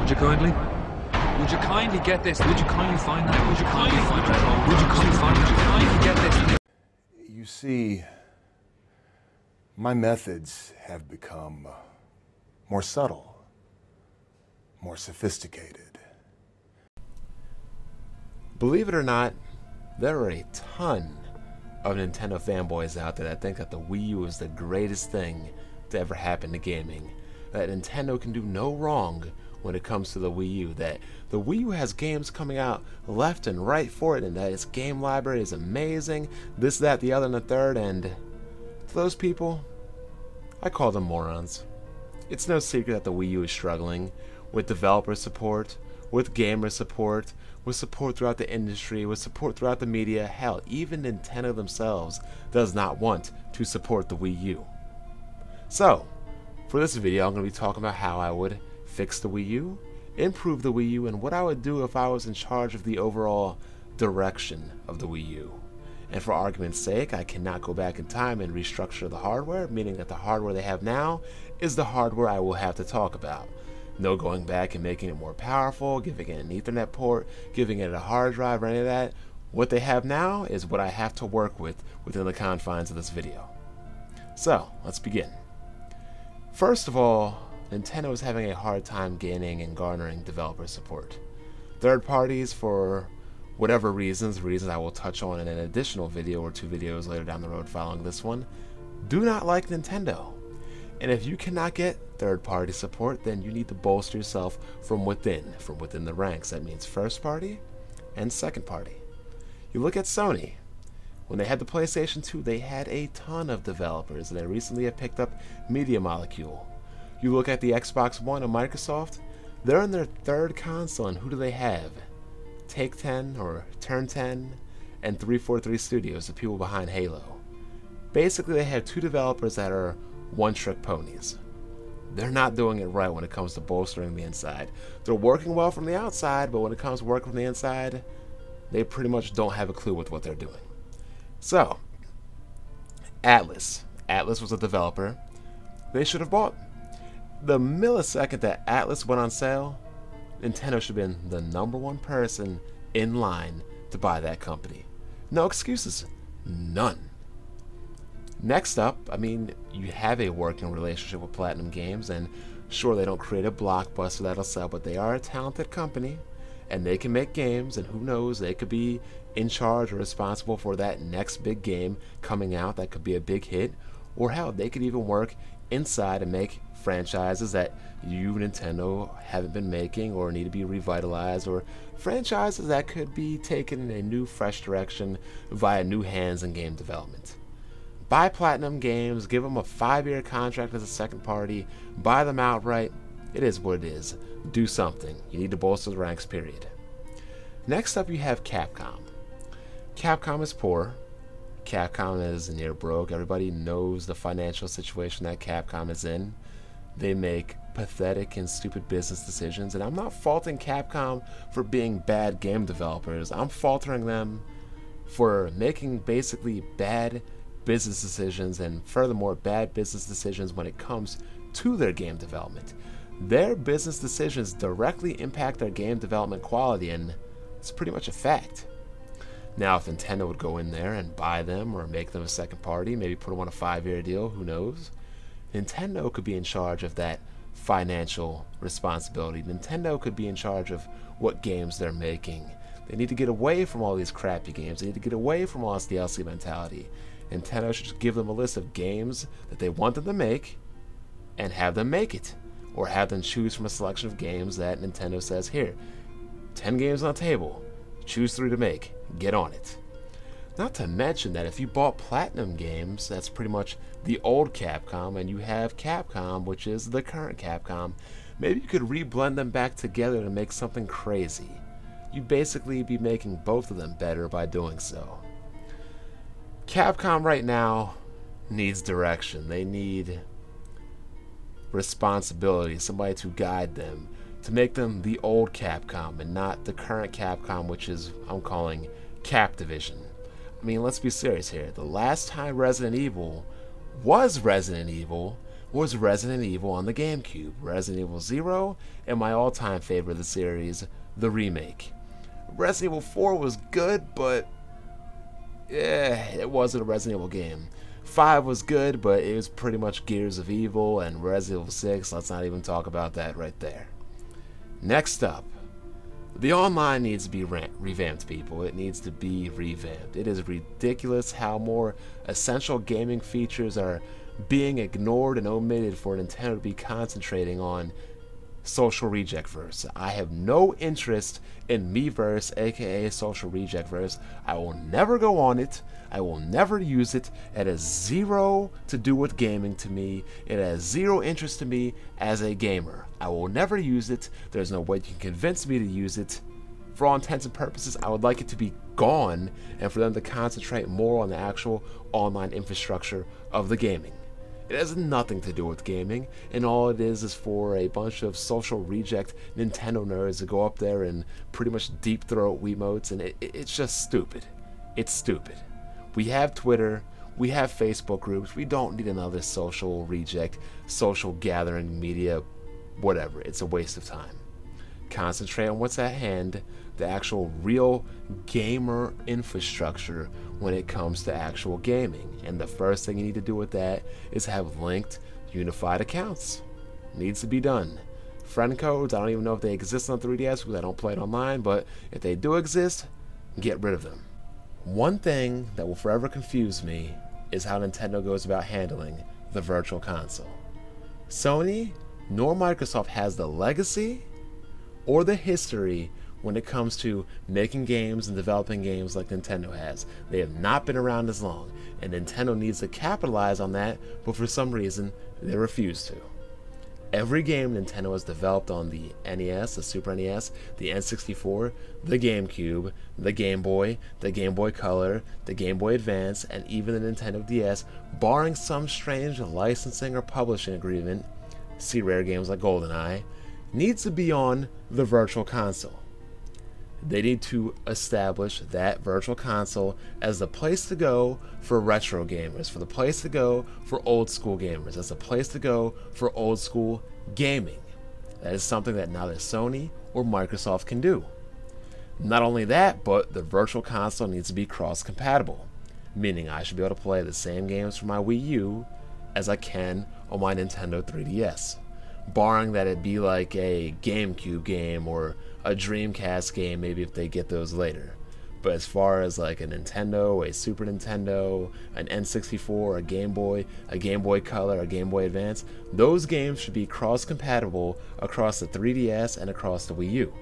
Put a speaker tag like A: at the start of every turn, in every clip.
A: Would you kindly? Would you kindly get this? Would you kindly find that? Would you kindly find that? Would you kindly find that? Would you kindly get this?
B: You see, my methods have become more subtle, more sophisticated.
C: Believe it or not, there are a ton of Nintendo fanboys out there that think that the Wii U is the greatest thing to ever happen to gaming. That Nintendo can do no wrong when it comes to the Wii U. That the Wii U has games coming out left and right for it, and that its game library is amazing. This, that, the other, and the third. And to those people, I call them morons. It's no secret that the Wii U is struggling with developer support, with gamer support, with support throughout the industry, with support throughout the media. Hell, even Nintendo themselves does not want to support the Wii U. So, for this video, I'm going to be talking about how I would fix the Wii U, improve the Wii U, and what I would do if I was in charge of the overall direction of the Wii U. And for argument's sake, I cannot go back in time and restructure the hardware, meaning that the hardware they have now is the hardware I will have to talk about. No going back and making it more powerful, giving it an Ethernet port, giving it a hard drive, or any of that. What they have now is what I have to work with within the confines of this video. So, let's begin. First of all, Nintendo is having a hard time gaining and garnering developer support. Third parties, for whatever reasons I will touch on in an additional video or 2 videos later down the road following this one, do not like Nintendo. And if you cannot get third-party support, then you need to bolster yourself from within the ranks. That means first party and second party. You look at Sony. When they had the PlayStation 2, they had a ton of developers, and they recently have picked up Media Molecule. You look at the Xbox One and Microsoft, they're in their 3rd console, and who do they have? Take 10 or Turn 10 and 343 Studios, the people behind Halo. Basically, they have 2 developers that are one-trick ponies. They're not doing it right when it comes to bolstering the inside. They're working well from the outside, but when it comes to working from the inside, they pretty much don't have a clue with what they're doing. So, Atlas. Atlas was a developer they should have bought. The millisecond that Atlas went on sale, Nintendo should have been the #1 person in line to buy that company. No excuses. None. Next up, I mean, you have a working relationship with Platinum Games, and sure, they don't create a blockbuster that'll sell, but they are a talented company, and they can make games, and who knows, they could be in charge or responsible for that next big game coming out that could be a big hit, or hell, they could even work inside and make franchises that you, Nintendo, haven't been making or need to be revitalized, or franchises that could be taken in a new, fresh direction via new hands in game development. Buy Platinum Games, give them a 5-year contract as a second party, buy them outright. It is what it is. Do something. You need to bolster the ranks, period. Next up, you have Capcom. Capcom is poor. Capcom is near broke. Everybody knows the financial situation that Capcom is in. They make pathetic and stupid business decisions, and I'm not faulting Capcom for being bad game developers. I'm faulting them for making basically bad business decisions, and furthermore bad business decisions when it comes to their game development. Their business decisions directly impact their game development quality, and it's pretty much a fact. Now, if Nintendo would go in there and buy them or make them a second party, maybe put them on a 5-year deal, who knows? Nintendo could be in charge of that financial responsibility. Nintendo could be in charge of what games they're making. They need to get away from all these crappy games. They need to get away from all this DLC mentality. Nintendo should just give them a list of games that they want them to make and have them make it. Or have them choose from a selection of games that Nintendo says, here, 10 games on the table, choose 3 to make, get on it. Not to mention that if you bought Platinum Games, that's pretty much the old Capcom, and you have Capcom, which is the current Capcom, maybe you could reblend them back together to make something crazy. You'd basically be making both of them better by doing so. Capcom right now needs direction. They need responsibility, somebody to guide them, to make them the old Capcom and not the current Capcom, which is, I'm calling, Capdivision. I mean, let's be serious here. The last time Resident Evil was Resident Evil was Resident Evil on the GameCube. Resident Evil 0, and my all-time favorite of the series, the remake. Resident Evil 4 was good, but it wasn't a Resident Evil game. 5 was good, but it was pretty much Gears of Evil, and Resident Evil 6, let's not even talk about that right there. Next up, the online needs to be revamped, people. It needs to be revamped. It is ridiculous how more essential gaming features are being ignored and omitted for Nintendo to be concentrating on Social Rejectverse. I have no interest in Miiverse, aka Social Rejectverse. I will never go on it. I will never use it. It has zero to do with gaming to me. It has zero interest to me as a gamer. I will never use it. There's no way you can convince me to use it. For all intents and purposes, I would like it to be gone and for them to concentrate more on the actual online infrastructure of the gaming. It has nothing to do with gaming, and all it is for a bunch of social reject Nintendo nerds to go up there and pretty much deep throat Wiimotes, and it's just stupid. It's stupid. We have Twitter, we have Facebook groups, we don't need another social reject, social gathering media, whatever. It's a waste of time. Concentrate on what's at hand, the actual real gamer infrastructure when it comes to actual gaming. And the first thing you need to do with that is have linked unified accounts. Needs to be done. Friend codes, I don't even know if they exist on 3DS because I don't play it online, but if they do exist, get rid of them. One thing that will forever confuse me is how Nintendo goes about handling the Virtual Console. Sony nor Microsoft has the legacy or the history when it comes to making games and developing games like Nintendo has. They have not been around as long, and Nintendo needs to capitalize on that, but for some reason, they refuse to. Every game Nintendo has developed on the NES, the Super NES, the N64, the GameCube, the Game Boy Color, the Game Boy Advance, and even the Nintendo DS, barring some strange licensing or publishing agreement, see rare games like GoldenEye, needs to be on the Virtual Console. They need to establish that Virtual Console as the place to go for retro gamers, for the place to go for old school gamers, as the place to go for old school gaming. That is something that neither Sony or Microsoft can do. Not only that, but the Virtual Console needs to be cross-compatible, meaning I should be able to play the same games for my Wii U as I can on my Nintendo 3DS. Barring that it be like a GameCube game or a Dreamcast game, maybe if they get those later. But as far as like a Nintendo, a Super Nintendo, an N64, a Game Boy Color, a Game Boy Advance, those games should be cross-compatible across the 3DS and across the Wii U.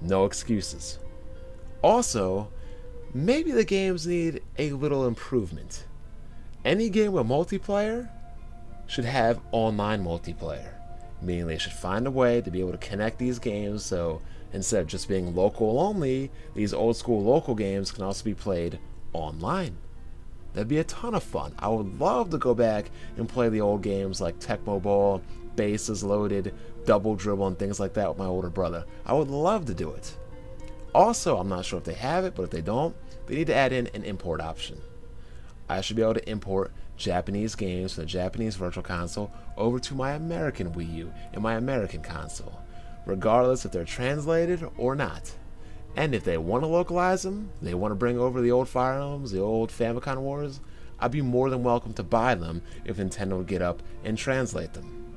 C: No excuses. Also, maybe the games need a little improvement. Any game with multiplayer should have online multiplayer. Meaning they should find a way to be able to connect these games so instead of just being local only, these old school local games can also be played online. That'd be a ton of fun. I would love to go back and play the old games like Tecmo Bowl, Bases Loaded, Double Dribble, and things like that with my older brother. I would love to do it. Also, I'm not sure if they have it, but if they don't, they need to add in an import option. I should be able to import Japanese games from the Japanese Virtual Console over to my American Wii U and my American console, regardless if they're translated or not. And if they want to localize them, they want to bring over the old Fire Emblems, the old Famicom Wars, I'd be more than welcome to buy them if Nintendo would get up and translate them.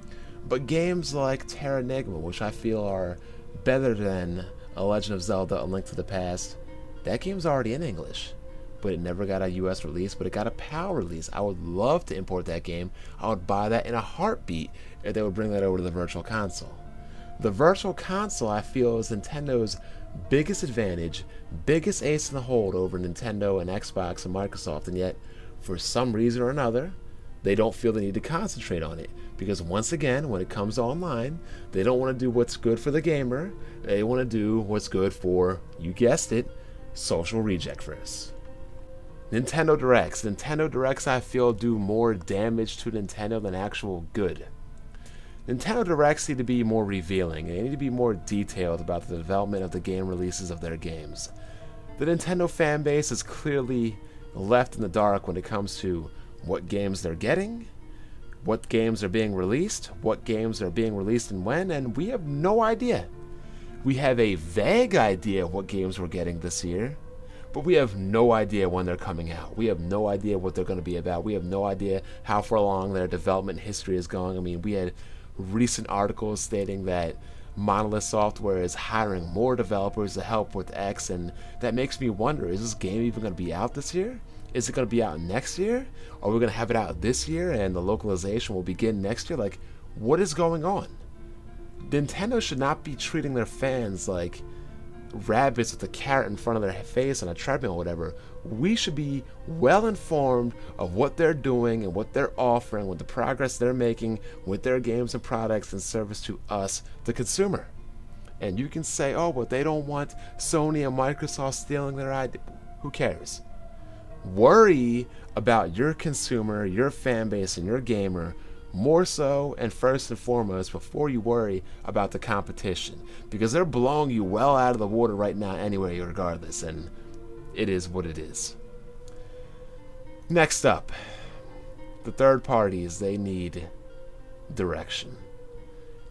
C: But games like Terranigma, which I feel are better than A Legend of Zelda: A Link to the Past, that game's already in English. But it never got a US release, but it got a PAL release. I would love to import that game. I would buy that in a heartbeat if they would bring that over to the Virtual Console. The Virtual Console, I feel, is Nintendo's biggest advantage, biggest ace in the hole over Nintendo and Xbox and Microsoft, and yet, for some reason or another, they don't feel the need to concentrate on it. Because once again, when it comes to online, they don't want to do what's good for the gamer. They want to do what's good for, you guessed it, social rejectverse. Nintendo Directs. Nintendo Directs, I feel, do more damage to Nintendo than actual good. Nintendo Directs need to be more revealing, and they need to be more detailed about the development of the game releases of their games. The Nintendo fan base is clearly left in the dark when it comes to what games they're getting, what games are being released, what games are being released and when, and we have no idea. We have a vague idea of what games we're getting this year, but we have no idea when they're coming out. We have no idea what they're going to be about. We have no idea how far along their development history is going. I mean, we had recent articles stating that Monolith Software is hiring more developers to help with X, and that makes me wonder, is this game even going to be out this year? Is it going to be out next year? Are we going to have it out this year and the localization will begin next year? Like, what is going on? Nintendo should not be treating their fans like rabbits with a carrot in front of their face on a treadmill or whatever. We should be well informed of what they're doing and what they're offering, with the progress they're making with their games and products in service to us, the consumer. And you can say, oh, but they don't want Sony and Microsoft stealing their idea. Who cares? Worry about your consumer, your fan base, and your gamer more so and first and foremost before you worry about the competition, because they're blowing you well out of the water right now anyway, regardless, and it is what it is. Next up, the third parties, they need direction.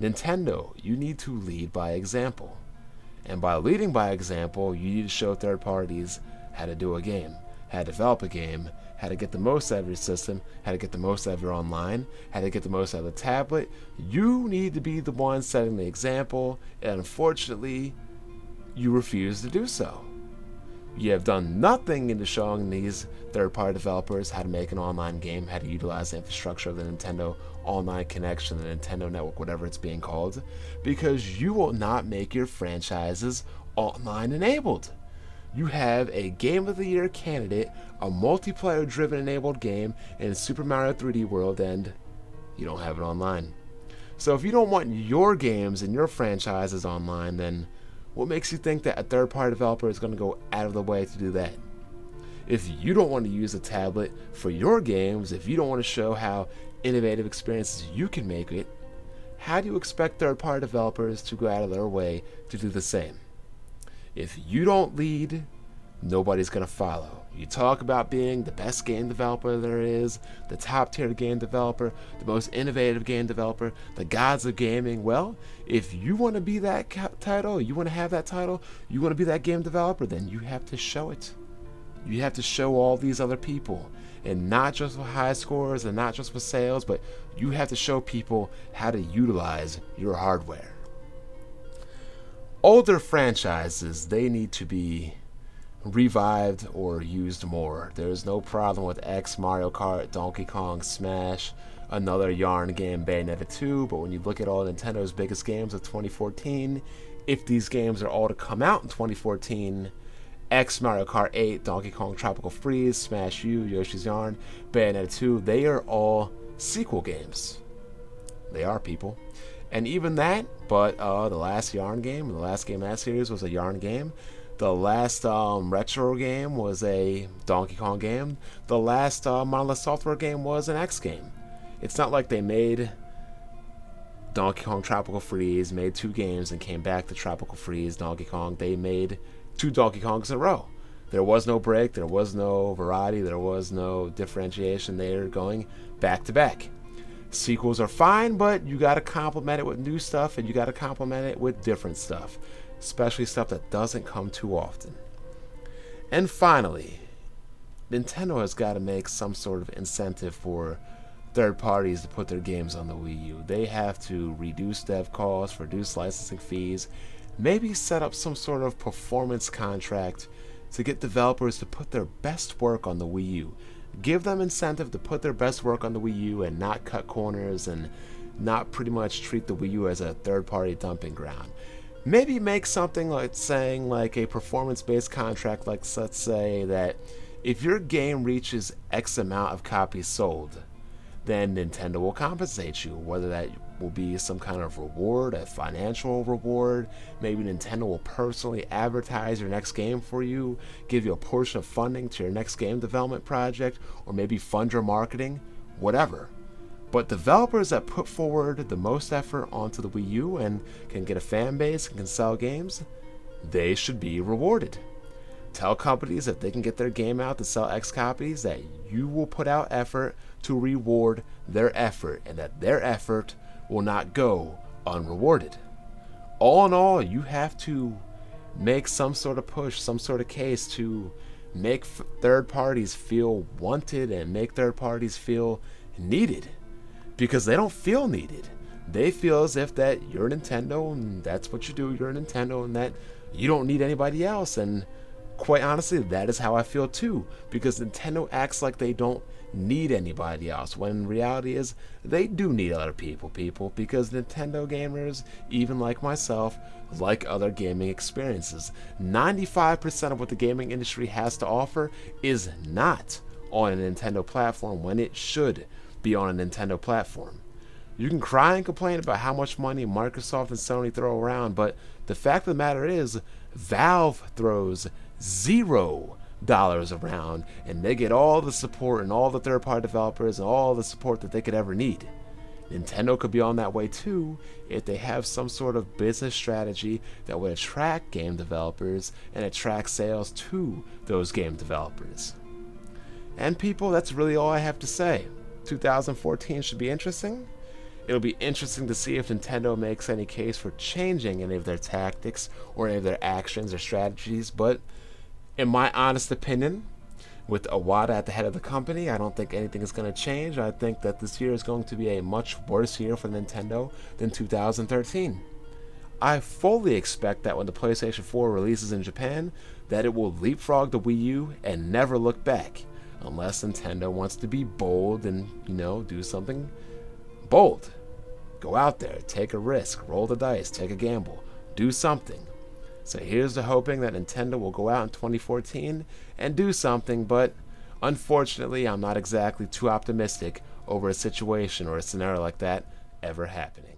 C: Nintendo, you need to lead by example, and by leading by example, you need to show third parties how to do a game, how to develop a game, how to get the most out of your system, how to get the most out of your online, how to get the most out of the tablet. You need to be the one setting the example, and unfortunately, you refuse to do so. You have done nothing into showing these third-party developers how to make an online game, how to utilize the infrastructure of the Nintendo Online Connection, the Nintendo Network, whatever it's being called, because you will not make your franchises online enabled. You have a Game of the Year candidate, a multiplayer-driven enabled game in Super Mario 3D World, and you don't have it online. So if you don't want your games and your franchises online, then what makes you think that a third-party developer is going to go out of the way to do that? If you don't want to use a tablet for your games, if you don't want to show how innovative experiences you can make it, how do you expect third-party developers to go out of their way to do the same? If you don't lead, nobody's going to follow. You talk about being the best game developer there is, the top tier game developer, the most innovative game developer, the gods of gaming. Well, if you want to be that title, you want to have that title, you want to be that game developer, then you have to show it. You have to show all these other people, and not just with high scores and not just with sales, but you have to show people how to utilize your hardware. Older franchises, they need to be revived or used more. There's no problem with X, Mario Kart, Donkey Kong, Smash, another yarn game, Bayonetta 2, but when you look at all Nintendo's biggest games of 2014, if these games are all to come out in 2014, X, Mario Kart 8, Donkey Kong Tropical Freeze, Smash U, Yoshi's Yarn, Bayonetta 2, they are all sequel games. They are, people. And even that, but the last Yarn game, the last game in that series was a Yarn game. The last retro game was a Donkey Kong game. The last Monolith Software game was an X game. It's not like they made Donkey Kong Tropical Freeze, made 2 games, and came back to Tropical Freeze, Donkey Kong. They made 2 Donkey Kongs in a row. There was no break, there was no variety, there was no differentiation. They are going back to back. Sequels are fine, but you got to complement it with new stuff, and you got to complement it with different stuff, especially stuff that doesn't come too often. And finally, Nintendo has got to make some sort of incentive for third parties to put their games on the Wii U. They have to reduce dev costs, reduce licensing fees, maybe set up some sort of performance contract to get developers to put their best work on the Wii U. Give them incentive to put their best work on the Wii U and not cut corners and not pretty much treat the Wii U as a third-party dumping ground. Maybe make something like saying like a performance-based contract, like let's say that if your game reaches X amount of copies sold, then Nintendo will compensate you, whether that will be some kind of reward, a financial reward. Maybe Nintendo will personally advertise your next game for you, give you a portion of funding to your next game development project, or maybe fund your marketing, whatever. But developers that put forward the most effort onto the Wii U and can get a fan base and can sell games, they should be rewarded. Tell companies if they can get their game out to sell X copies that you will put out effort to reward their effort, and that their effort will not go unrewarded. All in all, you have to make some sort of push, some sort of case to make third parties feel wanted and make third parties feel needed, because they don't feel needed. They feel as if that you're Nintendo and that's what you do, you're Nintendo, and that you don't need anybody else. And quite honestly, that is how I feel too, because Nintendo acts like they don't need anybody else, when in reality is they do need other people, because Nintendo gamers, even like myself, like other gaming experiences. 95% of what the gaming industry has to offer is not on a Nintendo platform when it should be on a Nintendo platform. You can cry and complain about how much money Microsoft and Sony throw around, but the fact of the matter is Valve throws $0 around, and they get all the support and all the third-party developers and all the support that they could ever need. Nintendo could be on that way too if they have some sort of business strategy that would attract game developers and attract sales to those game developers. And people, that's really all I have to say. 2014 should be interesting. It'll be interesting to see if Nintendo makes any case for changing any of their tactics or any of their actions or strategies, but in my honest opinion, with IWATA at the head of the company, I don't think anything is going to change. I think that this year is going to be a much worse year for Nintendo than 2013. I fully expect that when the PlayStation 4 releases in Japan, that it will leapfrog the Wii U and never look back, unless Nintendo wants to be bold and, do something bold. Go out there, take a risk, roll the dice, take a gamble, do something. So here's to hoping that Nintendo will go out in 2014 and do something, but unfortunately I'm not exactly too optimistic over a situation or a scenario like that ever happening.